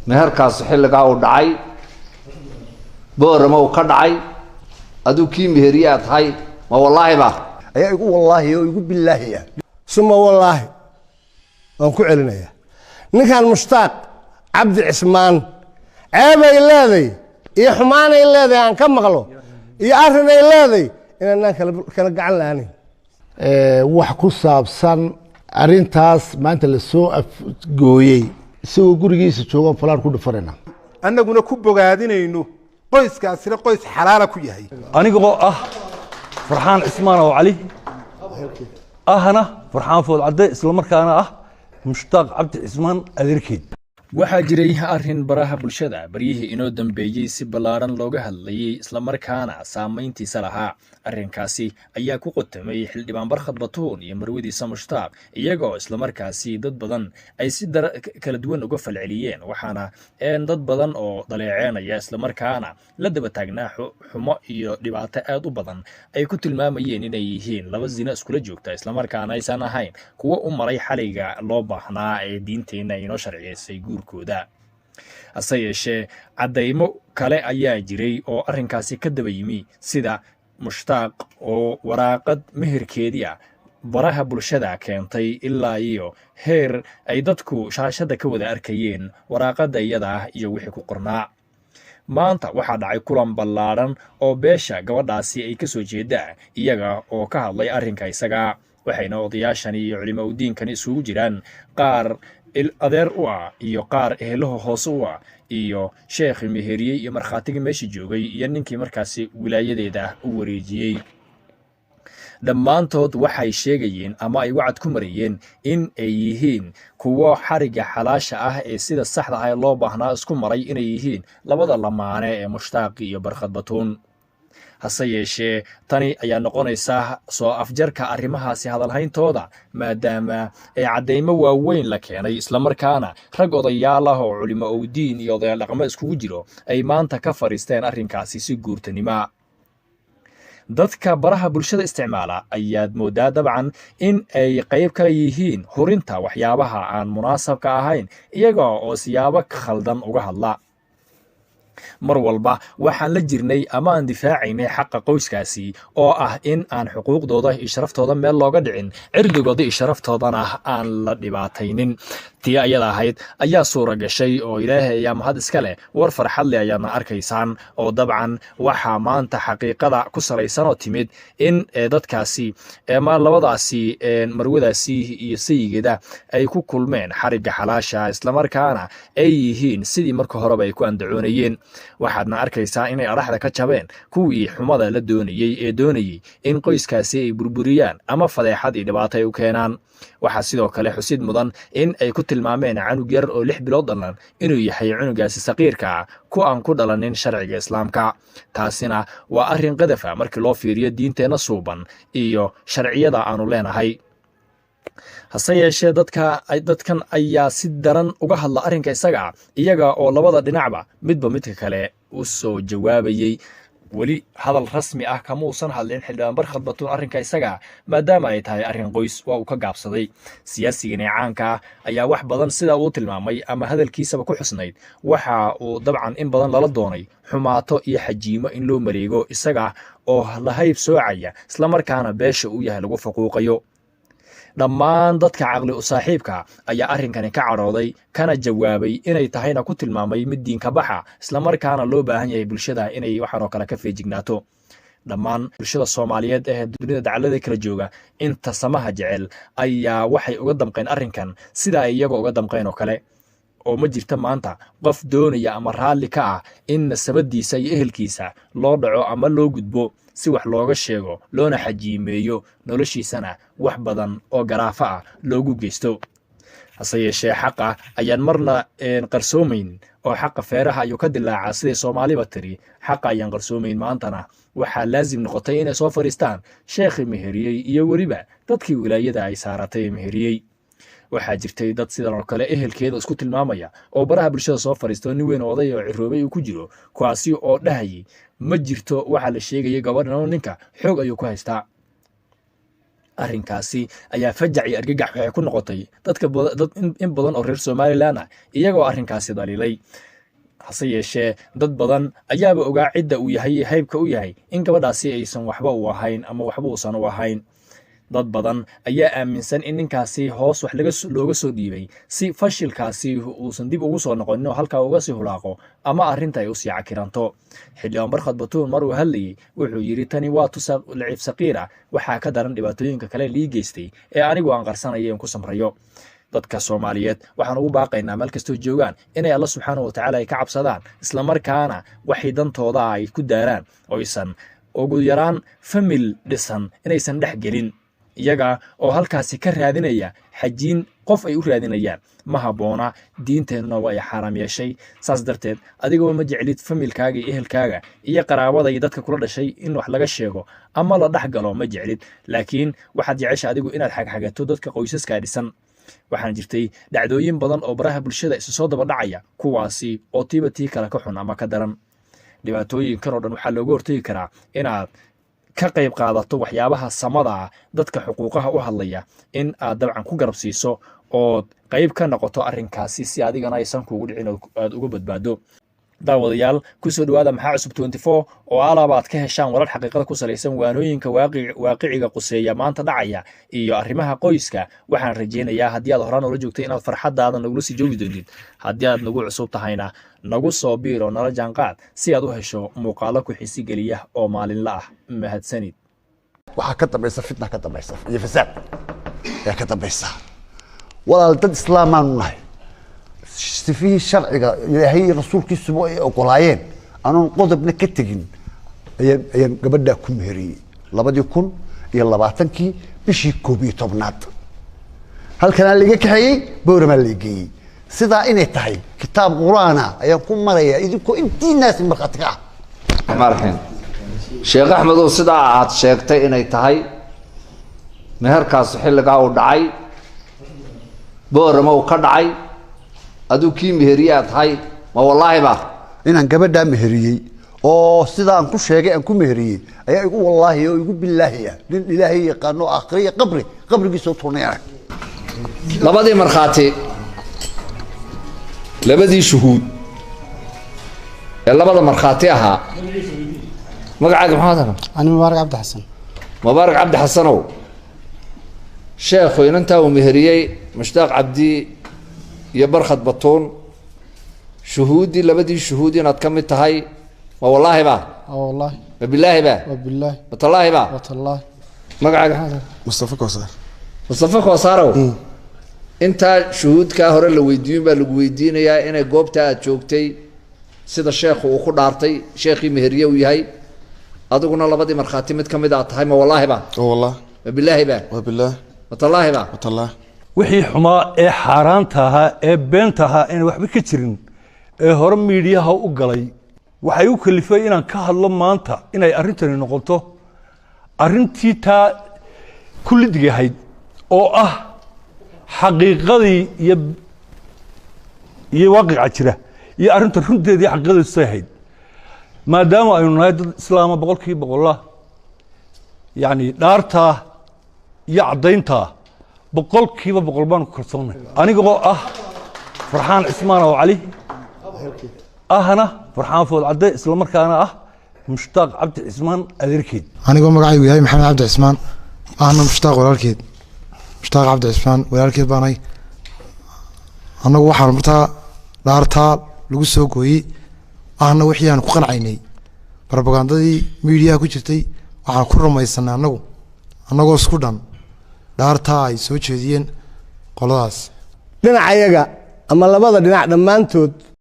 meherkaas xilligaa uu dhacay boorama uu ka dhacay aduu kii meheriyaa tahay ma wallaahi ba ayaa igu wallaahi oo igu billaahiya suma wallaahi waan ku celinayaa ninkan mushtaaq cabdi cismaan ceebay leeday iyo xumaanay leeday aan ka maqlo iyo arrinay leeday inaan kala gacan la'aanin wax ku saabsan arrintaas maanta la soo afgooyey isagoo gurigiisa joogan falaan ku dhufanayna annaguna ku bogaadinayno qoyskaasina qoys xalaala ku yahay anigoo farxaan cismaan oo cali ahna farxaan food cadde isla markaana mushtaaq cabdi cismaan adeerkeed waxaa jiray arrin baraha bulshada baryihii inoo dambeeyey si ballaaran looga hadlayay isla markaana saamayntiisa lahaa arrinkaasi ayaa ku qotamay xildhibaan barkhad batuun iyo marwadiisa mushtaaq iyagoo isla markaasi dad badan ay si kala duwan uga falceliyeen waxaana dad badan oo daleeceynaya isla markaana la daba taagnaa xumo iyo dhibaato aad u badan ay ku tilmaamayeen inay yihiin laba zina iskula joogta isla markaana aysan ahayn kuwo u maray xaliga loo baahnaa ee diinteenna inoo sharciyeysay guurkooda hase yeeshee caddaymo kale ayaa jiray oo arrinkaasi ka daba yimi sida mushtaaq oo waraaqad meherkeedii baraha bulshada keentay ilaa iyo heer ay dadku shaashada ka wada arkayeen waraaqada iyada iyo wixii ku qornaa maanta waxaa dhacay kulan ballaaran oo beesha gabadhaasi ay ka soo jeedaan iyaga oo ka hadlay arrinka isaga waxayna odayaashani iyo culimo diinkani isugu jiraan qaar adeer u iyo qaar ehelaha hoose u iyo sheekh meheriyey iyo markhaatigii meesha joogay iyo ninkii markaasi wilaayadeeda u wareejiyey dhammaantood waxay sheegayeen ama ay wacad ku marayeen in ay yihiin kuwo xariga xalaasha ee sida saxda loo baahnaa isku maray inay yihiin labada lamaane ee mushtaaqi iyo barkhad batuun hase yeeshee tani ayaa noqonaysaa soo afjarka arrimahaasi hadalhayntooda maadaama ay caddaymo waaweyn la keenay islamarkaana rag odayaal oo culimo diin iyo odayaal dhaqamo iskugu jiro ay maanta ka fariisteen arrinkaasi si guurtanimo dadka baraha bulshada isticmaala ayaad moodaa dabcan in ay qayb ka yihiin hurinta waxyaabaha aan munaasabka ahayn iyaga oo siyaabo khaldan uga hadla mar walba waxaan la jirnay ama aan difaacaynay xaqa qoyskaasi oo in aan xuquuqdooda iyo sharaftooda meel looga dhicin cirdigooda iyo sharaftoodana aan la dhibaataynin tii ayada ahayd ayaa suura gashay oo ilaahay ayaa mahad iska leh war farxad leh ayaadna arkaysaan oo dabcan waxaa maanta xaqiiqada ku salaysan oo timid in dadkaasi labadaasi marwadaasi iyo sayigeeda ay ku kulmeen xariga xalaasha islamarkaana ay yihiin sidii marka horeba ay ku andacoonayeen waxaadna arkaysaa inay araxda ka jabeen kuwii xumada la doonayey ee doonayey in qoyskaasi ay burburiyaan ama fadeexad iyo dhibaato ay u keenaan waxaa sidoo kale xusid mudan in ay ku tilmaameen canug yar oo 6 bilood dhalan inuu yahay cunugaasi saqiirka ku aan ku dhalanin sharciga islaamka taasina waa arrin qadaf markii loo fiiriyo diinteena suuban iyo sharciyada aanu leenahay hase yeeshee dadkan ayaa si daran uga hadla arrinka isaga iyaga oo labada dhinacba midba midka kale u soo jawaabayay weli hadal rasmi kama uusan hadlin xildhibaan barkhad batuun arrinka isaga maadaama ay tahay arrin qoys waa uu ka gaabsaday siyaasigan caanka ayaa wax badan sida uu tilmaamay ama hadalkiisaba ku xusnayd waxa uu dabcan in badan lala doonay xumaato iyo xajiimo in loo mareego isaga oo la hayb soocaya isla markaana beesha uu yahay lagu faquuqayo dhammaan dadka caqli u saaxiibka ayaa arrinkani ka cadhooday kana jawaabay inay tahayna ku tilmaamay mid diinka baxa isla markaana loo baahan yahay bulshada inay waxaan oo kale ka feejignaato dhammaan bulshada Soomaaliyeed ee dunida dacallada kala jooga inta samaha jecel ayaa waxay uga damqeen arrinkan sida ay iyaga uga damqeen oo kale oo ma jirta maanta qof doonaya ama raalli ka in sabadiisa iyo ehelkiisa loo dhaco ama loo gudbo si wax looga sheego loona xajiimeeyo noloshiisana wax badan oo garaafa loogu geysto hase yeeshee xaqa ayaan marna qarsoomayn oo xaqa feeraha ayuu ka dilaacaa sidii Soomaaliba tiri xaqa ayaan qarsoomayn maantana waxaa laazim noqotay inay soo fariistaan sheekhi meheriyey iyo weliba dadkii wilaayada ay saaratay meheriyey waxaa jirtay dad sidan oo kale ehelkeeda isku tilmaamaya oo baraha bulshada soo fariisto nin weyn oo oday oo ciroobay uu ku jiro kuwaasi oo dhahayay ma jirto waxa la sheegay gabadhan oo ninka xoog ayuu ku haystaa arrinkaasi ayaa fajac iyo argagax waxay ku noqotay dad in badan oo reer Somaliland ah iyagoo arrinkaasi dhaliilay. hase yeeshee dad badan ayaaba ogaa cidda uu yahay haybka u yahay in gabadhaasi aysan waxba u ahayn ama waxba uusan u ahayn. dad badan ayaa aaminsan in ninkaasi hoos wax looga soo dhiibay si fashilkaasi uusan dib ugu soo noqonin oo halkaa uga sii hulaaqo ama arrinta ay u sii cakiranto. xildhibaan Barkhad Batuun mar uu hadlayay wuxuu yidhi tani waa laciif saqiira waxaa ka daran dhibaatooyinka kale lii geystay ee anigu aan qarsanaya in ku samrayo. dadka Soomaaliyeed waxaan ugu baaqaynaa meel kastoo joogaan inay Allah subxaanahu wa tacaala ay ka cabsadaan isla markaana waxay dantooda ay ku daaraan oo aysan ugu yaraan famil dhisan inaysan dhex gelin iyaga oo halkaasi ka raadinaya xajiin qof ay u raadinayaan ma habboona. diinteennuna waa ay xaaraam yeeshay. saas darteed adigoo ma jeclid familkaaga iyo ehelkaaga iyo qaraabada iyo dadka kula dhashay in wax laga sheego ama la dhex galo ma jeclid, laakiin waxaad jecesha adigu inaad xagxagato dadka qoysaskaa dhisan. waxaan jirtay dhacdooyin badan oo baraha bulshada isu soo daba dhacaya kuwaasi oo tiiba tii kale ka xun ama ka daran. dhibaatooyinkan oo dhan waxaa looga hortagi karaa inaad ka qayb qaadato waxyaabaha samada ah, dadka xuquuqaha u hadlaya in aad dabcan ku garab siiso ood qayb ka noqoto arrinkaasi si adigana aysan kuugu dhicin oo aad uga badbaado. daawadayaal kusoo dhawaada Maxaa Cusub 24 oo alaaba aad ka heshaan warar xaqiiqada ku salaysan waanooyinka waaqiciga quseeya maanta dhacaya iyo arrimaha qoyska. waxaan rajeynayaa haddii aad horaan ula joogtay inaad farxadaada nagula sii joogi doontid, haddii aad nagu cusub tahayna nagu soo biiro nala jaanqaad si aad u hesho muuqaalo ku xiisi geliya oo maalinla ah. mahadsanid. waxaa ka dambaysa fitna ka dambaysa iyo fasaad ayaa ka dambaysa. walaal dad islaamaanu nahay, sifihii sharciga ilaahay iyo rasuulkiisuba ay ogolaayeen anoon qodobna ka tegin ayaan gabadhaa ku meheriyey 2020 bishii 11aad. halkanaa laga kaxeeyey bowramaa la geeyey. sidaa inay tahay kitaab quraana ayaan ku marayaa idinkoo intiinaasi markhaati ka ah. marxin sheekh axmedow sidaa aad sheegtay inay tahay meherkaas xilligaa uu dhacay boorama uu ka dhacay aduu kii meheriyaa tahay ma wallaahi ba inaan gabadhaa meheriyey oo sidaa aan ku sheegay aan ku meheriyey ayaa igu wallaahi oo igu billaahiya nin ilaahay yaqaano aakhiriya qabrigiisoo turnay. labadii markhaati labadii shuhuud ee labada markhaati ahaa magacaaga maxaa tahay? أنا مبارك عبد الحسن. مبارك عبد حسنو شيخ ويننتا ومهريي مشتاق عبدي يا برخد بطون شهودي لبدي شهودي ناد كم تهاي والله با والله بالله با وبالله والله با والله. مقعد هذا مصطفى كوثر. مصطفى كوثر انت شهود كهر لو ويدين با لو ويدينيا اني غوبتا جوجتي sida sheekhu uu ku dhaartay sheekhi meheriye uu yahay aduguna labadii markhaati mid kamid ah tahay ma wallaahi ba والله بالله با وبالله والله با والله. wixii xumaa ee xaaraanta ahaa ee beenta ahaa in waxba ka jirin ee hore miidiyaha u galay waxay u kalifay inaan ka hadlo maanta inay arrintani noqoto arrintii taa kullidig ahayd oo ah xaqiiqadii iyo waaqica jira iyo arrinta runteedii xaqiiqadiisu ahayd maadaama aynu nahay dad islaama 100% yani dhaartaa iyo caddayntaa 100% baan ku kalsoonnay anigoo ah Farxaan Cismaan oo Cali ahna Farxaan Food Cadde isla markaana ah Mushtaaq Cabdi Cismaan adeerkeed. anigoo magacaygu yahay Maxamed Cabdi Cismaan ahna Mushtaaq walaalkeed. Mushtaaq Cabdi Cismaan walaalkeed baanay. anagu waxaan martaa dhaartaa lagu soo gooyey ahna wixii aan ku qancaynay propagandadii media ku jirtay waxaan ku rumaysanay anagoo isku dhan dhaartaa ay soo jeediyeen qoladaas dhinacayaga ama labada dhinac dhammaantood